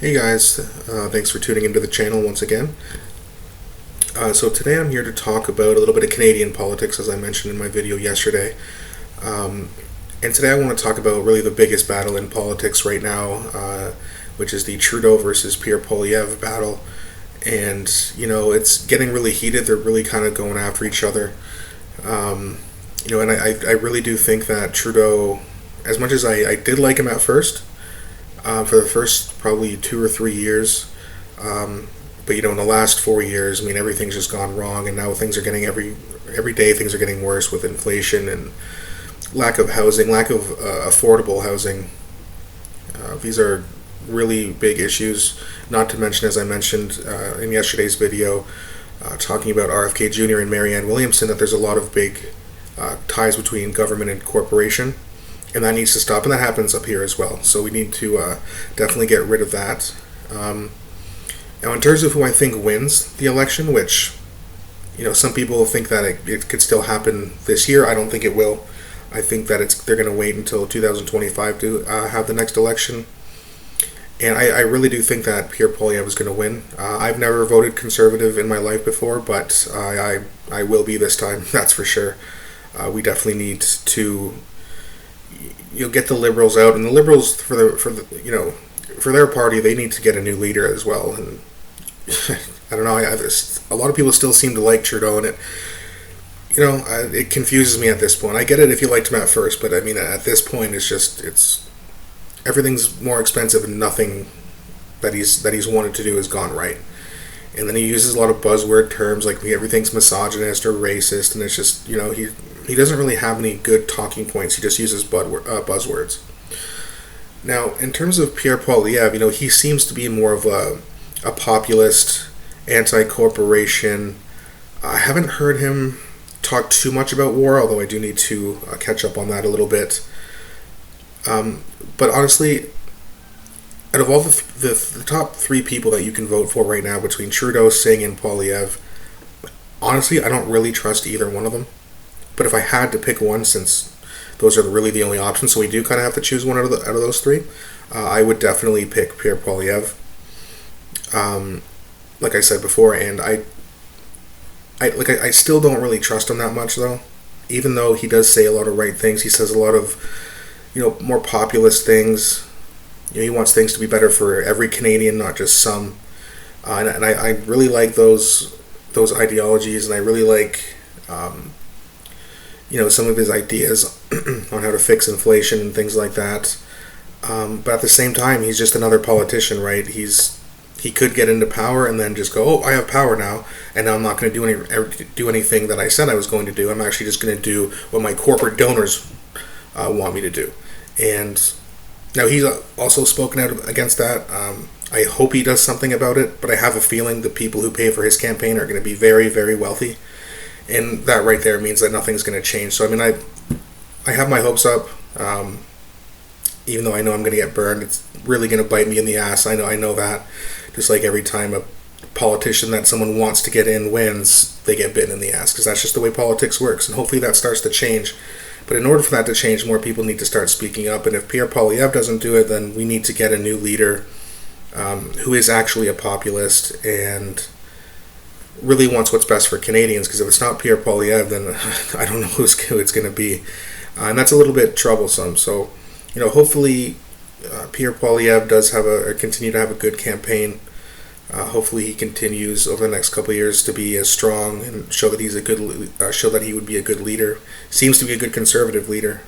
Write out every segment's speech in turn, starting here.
Hey guys, thanks for tuning into the channel once again. So today I'm here to talk about a little bit of Canadian politics, as I mentioned in my video yesterday. Um, and today I want to talk about really the biggest battle in politics right now, which is the Trudeau versus Poilievre battle. And, it's getting really heated. They're really kind of going after each other. Um, and I really do think that Trudeau, as much as I did like him at first, for the first probably 2 or 3 years. But in the last 4 years, everything's just gone wrong, and now things are getting every day things are getting worse with inflation and lack of housing, lack of affordable housing. These are really big issues. Not to mention, as I mentioned in yesterday's video, talking about RFK Jr. and Marianne Williamson, that there's a lot of big ties between government and corporation. And that needs to stop, and that happens up here as well. So we need to definitely get rid of that. Now, in terms of who I think wins the election, which some people think that it could still happen this year. I don't think it will. I think that they're going to wait until 2025 to have the next election. And I really do think that Pierre Poilievre is going to win. I've never voted conservative in my life before, but I will be this time. That's for sure. We definitely need to get the Liberals out, and the Liberals for their party, they need to get a new leader as well. And I don't know, a lot of people still seem to like Trudeau, and it confuses me at this point. I get it if you liked him at first, but at this point it's everything's more expensive, and nothing that he's wanted to do has gone right. And then he uses a lot of buzzword terms like everything's misogynist or racist, and it's just he doesn't really have any good talking points. He just uses buzzwords. Now, in terms of Pierre Poilievre, he seems to be more of a populist, anti-corporation. I haven't heard him talk too much about war, although I do need to catch up on that a little bit. But honestly, out of all the top three people that you can vote for right now between Trudeau, Singh, and Poilievre, honestly, I don't really trust either one of them. But if I had to pick one, since those are really the only options, so we do kind of have to choose one out of those three, I would definitely pick Pierre Poilievre. Like I said before, and I still don't really trust him that much, though. Even though he does say a lot of right things, he says a lot of more populist things. He wants things to be better for every Canadian, not just some. And I really like those ideologies, and I really like some of his ideas on how to fix inflation and things like that. But at the same time, he's just another politician, right? He could get into power and then just go, oh, I have power now, and now I'm not going to do anything that I said I was going to do. I'm actually just going to do what my corporate donors want me to do. And now he's also spoken out against that. I hope he does something about it, but I have a feeling the people who pay for his campaign are going to be very, very wealthy. And that right there means that nothing's going to change. So I have my hopes up. Even though I know I'm going to get burned, it's really going to bite me in the ass. I know that. Just like every time a politician that someone wants to get in wins, they get bitten in the ass, because that's just the way politics works. And hopefully that starts to change. But in order for that to change, more people need to start speaking up. And if Pierre Poilievre doesn't do it, then we need to get a new leader who is actually a populist and really wants what's best for Canadians. Because if it's not Pierre Poilievre, then I don't know who it's going to be. And that's a little bit troublesome. So, hopefully Pierre Poilievre does continue to have a good campaign. Hopefully he continues over the next couple of years to be as strong and show that show that he would be a good leader. Seems to be a good conservative leader.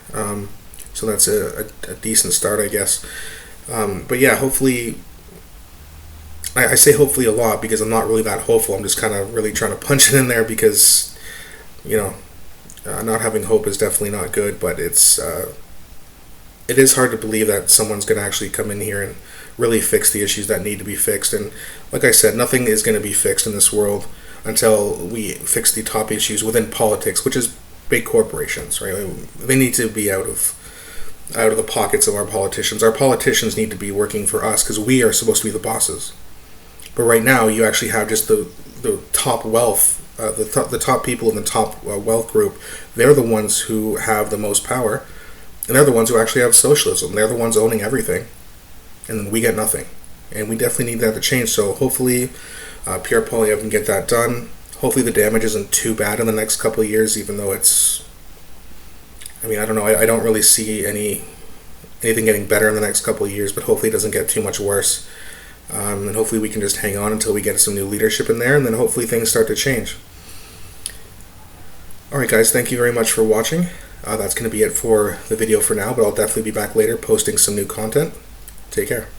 So that's a decent start, I guess. But yeah, hopefully. I say hopefully a lot because I'm not really that hopeful. I'm just kind of really trying to punch it in there because, not having hope is definitely not good. But it is hard to believe that someone's going to actually come in here and really fix the issues that need to be fixed. And like I said, nothing is going to be fixed in this world until we fix the top issues within politics, which is big corporations, right? They need to be out of the pockets of our politicians. Our politicians need to be working for us because we are supposed to be the bosses. But right now, you actually have just the top wealth, the top people in the top wealth group. They're the ones who have the most power. And they're the ones who actually have socialism. They're the ones owning everything. And we get nothing. and we definitely need that to change. So hopefully Pierre Poilievre can get that done. Hopefully the damage isn't too bad in the next couple of years, even though it's, I mean, I don't know, I don't really see anything getting better in the next couple of years, but hopefully it doesn't get too much worse. And hopefully we can just hang on until we get some new leadership in there, and then hopefully things start to change. Alright guys, thank you very much for watching. That's going to be it for the video for now, but I'll definitely be back later posting some new content. Take care.